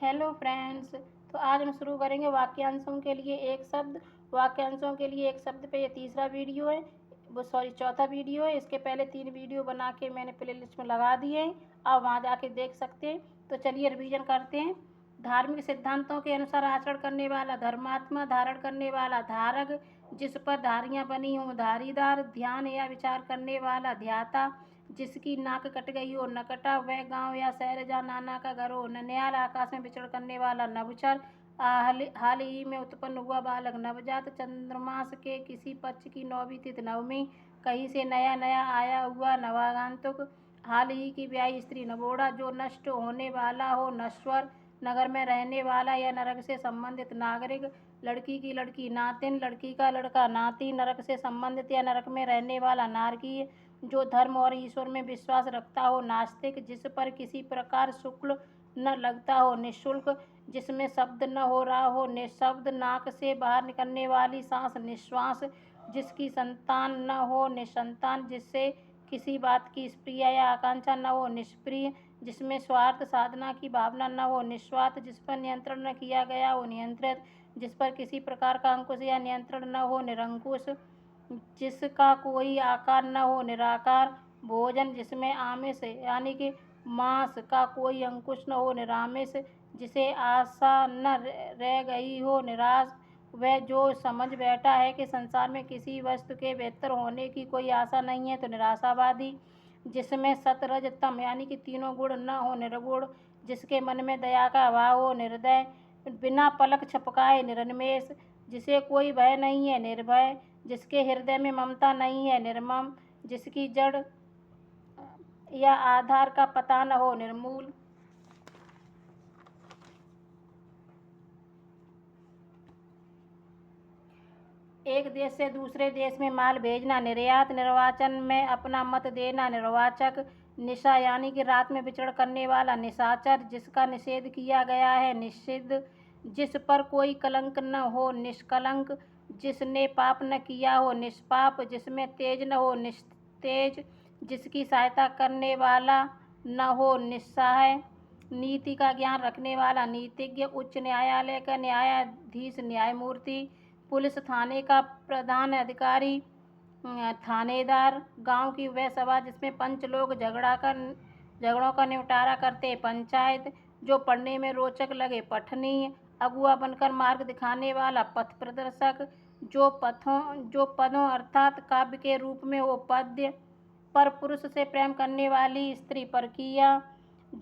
Hello friends. तो आज हम शुरू करेंगे वाक्यांशों के लिए एक शब्द। वाक्यांशों के लिए एक शब्द पे ये तीसरा वीडियो है, वो चौथा वीडियो है। इसके पहले 3 वीडियो बना के मैंने प्ले लिस्ट में लगा दिए हैं, आप वहाँ जाके देख सकते हैं। तो चलिए रिवीजन करते हैं। धार्मिक सिद्धांतों के अनुसार आचरण करने वाला धर्मात्मा, धारण करने वाला धारक, जिस पर धारियाँ बनी हों धारीदार, ध्यान या विचार करने वाला ध्याता, जिसकी नाक कट गई हो नकटा, वह गांव या शहर जहाँ नाना का घर हो ननिहाल, आकाश में विचरण करने वाला नभचर, हाल ही में उत्पन्न हुआ बालक नवजात, चंद्रमास के किसी पक्ष की 9वीं तिथि नवमी, कहीं से नया नया आया हुआ नवागंतुक, हाल ही की ब्याही स्त्री नवोढ़ा, जो नष्ट होने वाला हो नश्वर, नगर में रहने वाला या नरक से संबंधित नागरिक, लड़की की लड़की नातिन, लड़की का लड़का नाती, नरक से संबंधित या नरक में रहने वाला नारकीय, जो धर्म और ईश्वर में विश्वास रखता हो नास्तिक, जिस पर किसी प्रकार शुक्ल न लगता हो निःशुल्क, जिसमें शब्द न हो रहा हो निःशब्द, नाक से बाहर निकलने वाली सांस निश्वास, जिसकी संतान न हो निसंतान, जिससे किसी बात की स्प्रिय या आकांक्षा न हो निष्प्रिय, जिसमें स्वार्थ साधना की भावना न हो निस्वार्थ, जिस पर नियंत्रण न किया गया हो नियंत्रित, जिस पर किसी प्रकार का अंकुश या नियंत्रण न हो निरंकुश, जिसका कोई आकार न हो निराकार, भोजन जिसमें आमिष यानी कि मांस का कोई अंकुश न हो निरामिष, जिसे आशा न रह गई हो निराश, वह जो समझ बैठा है कि संसार में किसी वस्तु के बेहतर होने की कोई आशा नहीं है तो निराशावादी, जिसमें सत रज तम यानी कि तीनों गुण न हो निर्गुण, जिसके मन में दया का अभाव हो निर्दय, बिना पलक झपकाए निरन्मेष, जिसे कोई भय नहीं है निर्भय, जिसके हृदय में ममता नहीं है निर्मम, जिसकी जड़ या आधार का पता न हो निर्मूल। एक देश से दूसरे देश में माल भेजना निर्यात, निर्वाचन में अपना मत देना निर्वाचक, निशा यानी कि रात में विचरण करने वाला निशाचर, जिसका निषेध किया गया है निषिद्ध, जिस पर कोई कलंक न हो निष्कलंक, जिसने पाप न किया हो निष्पाप, जिसमें तेज न हो निस्तेज, जिसकी सहायता करने वाला न हो निस्सहाय, नीति का ज्ञान रखने वाला नीतिज्ञ, उच्च न्यायालय का न्यायाधीश न्यायमूर्ति, पुलिस थाने का प्रधान अधिकारी थानेदार, गांव की वह सभा जिसमें पंच लोग झगड़ों का निपटारा करते पंचायत, जो पढ़ने में रोचक लगे पठनीय, अगुआ बनकर मार्ग दिखाने वाला पथ प्रदर्शक, जो पदों अर्थात काव्य के रूप में हो पद्य, पर पुरुष से प्रेम करने वाली स्त्री परकीया,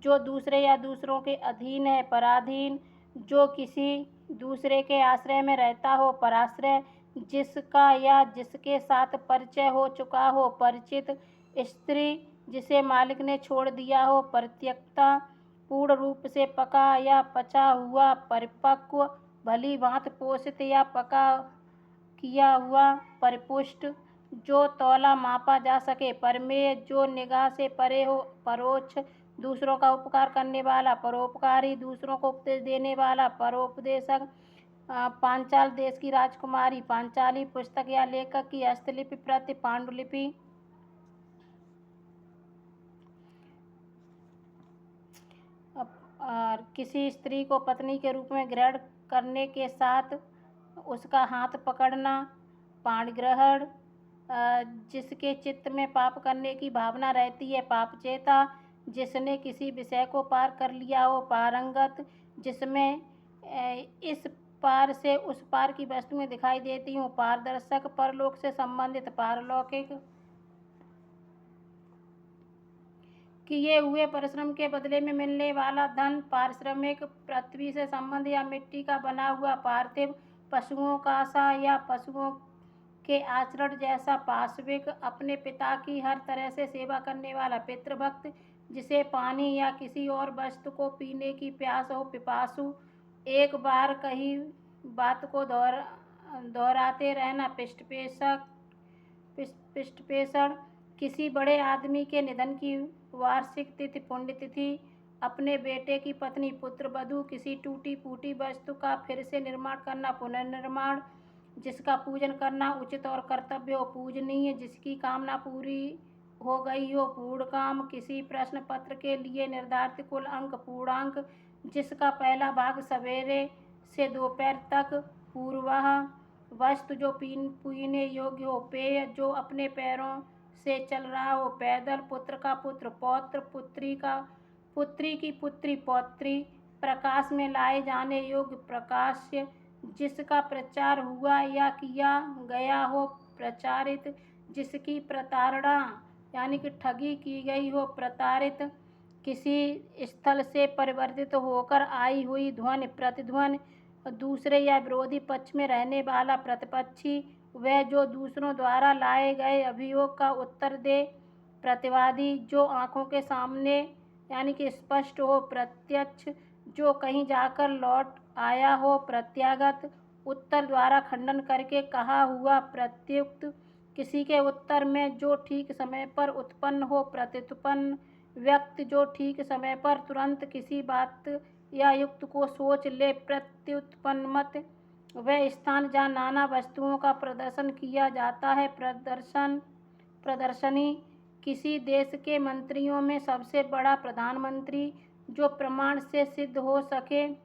जो दूसरे या दूसरों के अधीन है पराधीन, जो किसी दूसरे के आश्रय में रहता हो पराश्रय, जिसका या जिसके साथ परिचय हो चुका हो परिचित, स्त्री जिसे मालिक ने छोड़ दिया हो परित्यक्ता, पूर्ण रूप से पका या पचा हुआ परिपक्व, भली भांति पोषित या पका किया हुआ परिपुष्ट, जो तौला मापा जा सके परमेय, जो निगाह से परे हो परोक्ष, दूसरों का उपकार करने वाला परोपकारी, दूसरों को उपदेश देने वाला परोपदेशक, पांचाल देश की राजकुमारी पांचाली, पुस्तक या लेखक की हस्तलिपि प्रति पांडुलिपि, और किसी स्त्री को पत्नी के रूप में ग्रहण करने के साथ उसका हाथ पकड़ना पाणिग्रहण, जिसके चित्त में पाप करने की भावना रहती है पापचेता, जिसने किसी विषय को पार कर लिया हो पारंगत, जिसमें इस पार से उस पार की वस्तुएं दिखाई देती हूँ पारदर्शक, परलोक से संबंधित पारलौकिक, किए हुए परिश्रम के बदले में मिलने वाला धन पारिश्रमिक, पृथ्वी से संबंध या मिट्टी का बना हुआ पार्थिव, पशुओं का सा या पशुओं के आचरण जैसा पाशविक, अपने पिता की हर तरह से सेवा करने वाला पितृभक्त, जिसे पानी या किसी और वस्तु को पीने की प्यास हो पिपासु, एक बार कही बात को दोहराते रहना पृष्ठपेषण, किसी बड़े आदमी के निधन की वार्षिक तिथि पुण्यतिथि, अपने बेटे की पत्नी पुत्रवधू, किसी टूटी फूटी वस्तु का फिर से निर्माण करना पुनर्निर्माण, जिसका पूजन करना उचित और कर्तव्य हो पूजनीय, जिसकी कामना पूरी हो गई हो पूर्ण काम, किसी प्रश्न पत्र के लिए निर्धारित कुल अंक पूर्णांक, जिसका पहला भाग सवेरे से दोपहर तक पूर्वाह वस्तु जो पीने योग्य हो, पेय जो अपने पैरों से चल रहा हो, पैदल, पुत्र का पुत्र, पौत्र, पुत्री की पुत्री, पौत्री, प्रकाश में लाए जाने योग्य, प्रकाश्य, जिसका प्रचार हुआ या किया गया हो, प्रचारित, जिसकी प्रताड़ना यानी कि ठगी की गई हो, प्रताड़ित, किसी स्थल से परिवर्तित होकर आई हुई ध्वनि, प्रतिध्वनि, दूसरे या विरोधी पक्ष में रहने वाला प्रतिपक्षी, वह जो दूसरों द्वारा लाए गए अभियोग का उत्तर दे, प्रतिवादी, जो आंखों के सामने यानी कि स्पष्ट हो, प्रत्यक्ष, जो कहीं जाकर लौट आया हो, प्रत्यागत, उत्तर द्वारा खंडन करके कहा हुआ, प्रत्युक्त, किसी के उत्तर में जो ठीक समय पर उत्पन्न हो, प्रत्युत्पन्न, व्यक्ति जो ठीक समय पर तुरंत किसी बात या युक्त को सोच ले, प्रत्युत्पन्नमत, वह स्थान जहाँ नाना वस्तुओं का प्रदर्शन किया जाता है, प्रदर्शनी, किसी देश के मंत्रियों में सबसे बड़ा प्रधानमंत्री, जो प्रमाण से सिद्ध हो सके,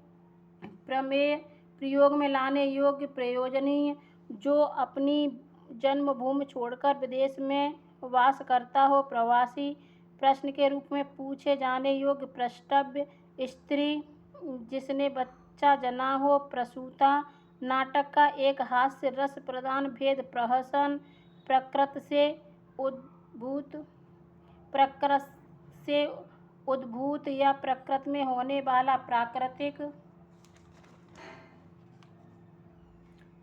प्रमेय, प्रयोग में लाने योग्य, प्रयोजनीय, जो अपनी जन्मभूमि छोड़कर विदेश में वास करता हो, प्रवासी, प्रश्न के रूप में पूछे जाने योग्य, प्रष्टव्य, स्त्री जिसने बच्चा जना हो, प्रसूता, नाटक का एक हास्य रस प्रदान भेद, प्रहसन, प्रकृत से उद्भूत या प्रकृति में होने वाला, प्राकृतिक,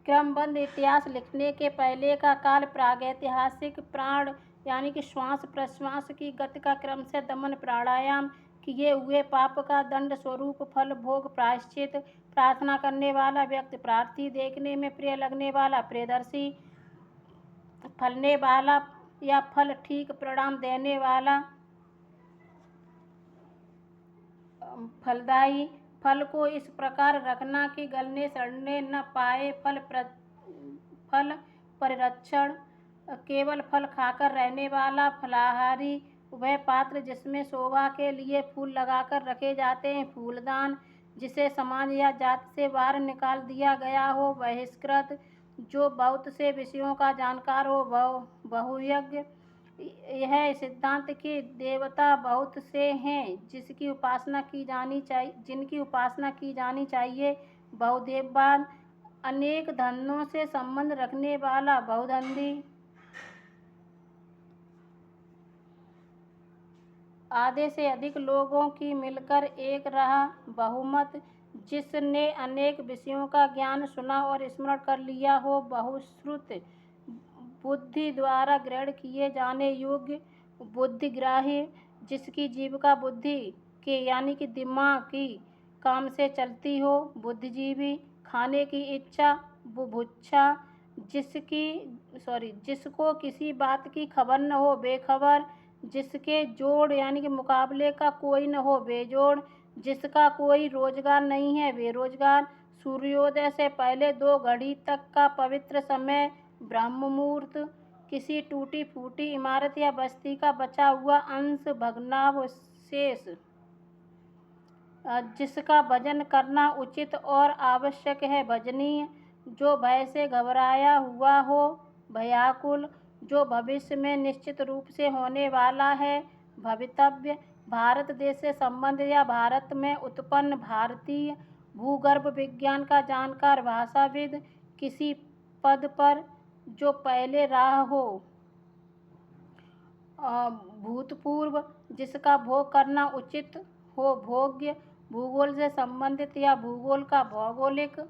क्रमबद्ध इतिहास लिखने के पहले का काल, प्रागैतिहासिक, प्राण यानी कि श्वास प्रश्वास की गति का क्रम से दमन, प्राणायाम, किए हुए पाप का दंड स्वरूप फल भोग, प्रायश्चित, प्रार्थना करने वाला व्यक्ति, प्रार्थी, देखने में प्रिय लगने वाला, प्रियदर्शी, फलने वाला या फल ठीक परिणाम देने वाला, फलदायी, फल को इस प्रकार रखना कि गलने सड़ने न पाए, फल परिरक्षण, केवल फल खाकर रहने वाला, फलाहारी, वह पात्र जिसमें शोभा के लिए फूल लगाकर रखे जाते हैं, फूलदान, जिसे समाज या जाति से बाहर निकाल दिया गया हो, बहिष्कृत, जो बहुत से विषयों का जानकार हो, बहुयज्ञ, यह सिद्धांत के देवता बहुत से हैं जिनकी उपासना की जानी चाहिए, बहुदेववाद, अनेक धंधों से संबंध रखने वाला, बहुधंधी, आधे से अधिक लोगों की मिलकर एक रहा, बहुमत, जिसने अनेक विषयों का ज्ञान सुना और स्मरण कर लिया हो, बहुश्रुत, बुद्धि द्वारा ग्रहण किए जाने योग्य, बुद्धिग्राही, जिसकी जीविका बुद्धि के यानी कि दिमाग की काम से चलती हो, बुद्धिजीवी, खाने की इच्छा, बुभुक्षा, जिसको किसी बात की खबर न हो, बेखबर, जिसके जोड़ यानी कि मुकाबले का कोई न हो, बेजोड़, जिसका कोई रोजगार नहीं है, बेरोजगार, सूर्योदय से पहले 2 घड़ी तक का पवित्र समय, ब्रह्म मुहूर्त, किसी टूटी फूटी इमारत या बस्ती का बचा हुआ अंश, भग्नावशेष, जिसका भजन करना उचित और आवश्यक है, भजनीय, जो भय से घबराया हुआ हो, भयाकुल, जो भविष्य में निश्चित रूप से होने वाला है, भवितव्य, भारत देश से संबंध या भारत में उत्पन्न, भारतीय, भूगर्भ विज्ञान का जानकार, भाषाविद, किसी पद पर जो पहले रहा हो, भूतपूर्व, जिसका भोग करना उचित हो, भोग्य, भूगोल से संबंधित या भूगोल का भौगोलिक,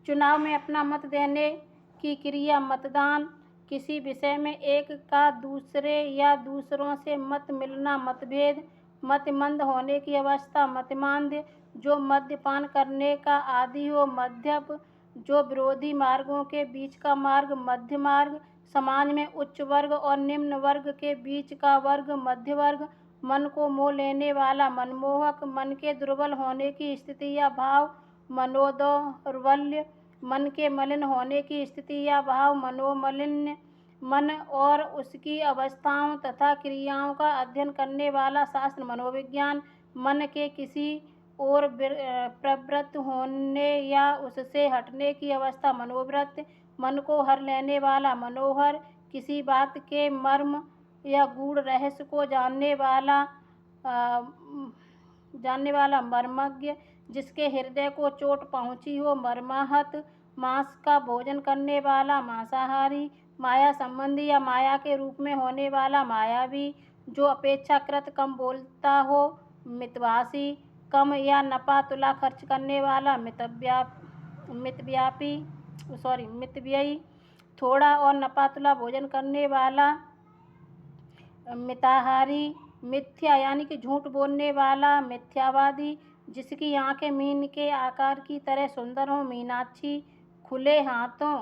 चुनाव में अपना मत देने की क्रिया, मतदान, किसी विषय में एक का दूसरे या दूसरों से मत मिलना, मतभेद, मतिमंद होने की अवस्था, मतिमांद्य, जो मद्यपान करने का आदी हो, मध्यप, जो विरोधी मार्गों के बीच का मार्ग, मध्य मार्ग, समाज में उच्च वर्ग और निम्न वर्ग के बीच का वर्ग, मध्य वर्ग, मन को मोह लेने वाला, मनमोहक, मन के दुर्बल होने की स्थिति या भाव, मनोदौर्बल्य, मन के मलिन होने की स्थिति या भाव, मनोमलिन्य, मन और उसकी अवस्थाओं तथा क्रियाओं का अध्ययन करने वाला शास्त्र मनोविज्ञान। मन के किसी ओर प्रवृत्त होने या उससे हटने की अवस्था मनोवृत्त। मन को हर लेने वाला मनोहर। किसी बात के मर्म या गूढ़ रहस्य को जानने वाला मर्मज्ञ। जिसके हृदय को चोट पहुँची हो मर्माहत। मांस का भोजन करने वाला मांसाहारी। माया संबंधी या माया के रूप में होने वाला मायावी। जो अपेक्षाकृत कम बोलता हो मितभाषी। कम या नपा तुला खर्च करने वाला मितव्ययी। थोड़ा और नपा तुला भोजन करने वाला मिताहारी। मिथ्या यानी कि झूठ बोलने वाला मिथ्यावादी। जिसकी आंखें मीन के आकार की तरह सुंदर हो मीनाक्षी। खुले हाथों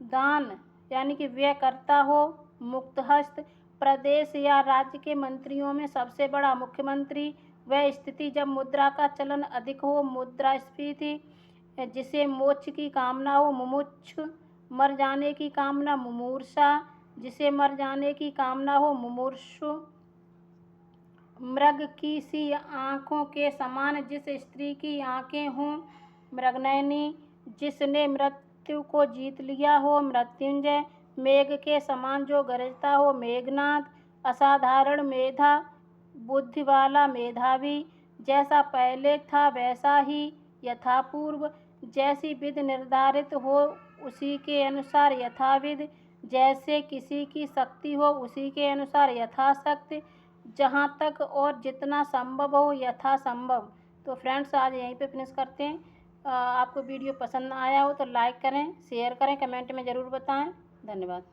दान यानी कि व्यय करता हो मुक्तहस्त। प्रदेश या राज्य के मंत्रियों में सबसे बड़ा मुख्यमंत्री। वह स्थिति जब मुद्रा का चलन अधिक हो मुद्रास्फीति। जिसे मोक्ष की कामना हो मुमुक्ष। मर जाने की कामना मुमूर्षा। जिसे मर जाने की कामना हो मुमूर्षु। मृग की सी आँखों के समान जिस स्त्री की आँखें हों मृगनयनी। जिसने मृत्यु को जीत लिया हो मृत्युंजय। मेघ के समान जो गरजता हो मेघनाद। असाधारण मेधा बुद्धि वाला मेधावी। जैसा पहले था वैसा ही यथापूर्व। जैसी विधि निर्धारित हो उसी के अनुसार यथाविधि। जैसे किसी की शक्ति हो उसी के अनुसार यथाशक्ति। जहाँ तक और जितना संभव हो यथासंभव। तो फ्रेंड्स आज यहीं पे फिनिश करते हैं। आपको वीडियो पसंद आया हो तो लाइक करें, शेयर करें, कमेंट में ज़रूर बताएं। धन्यवाद।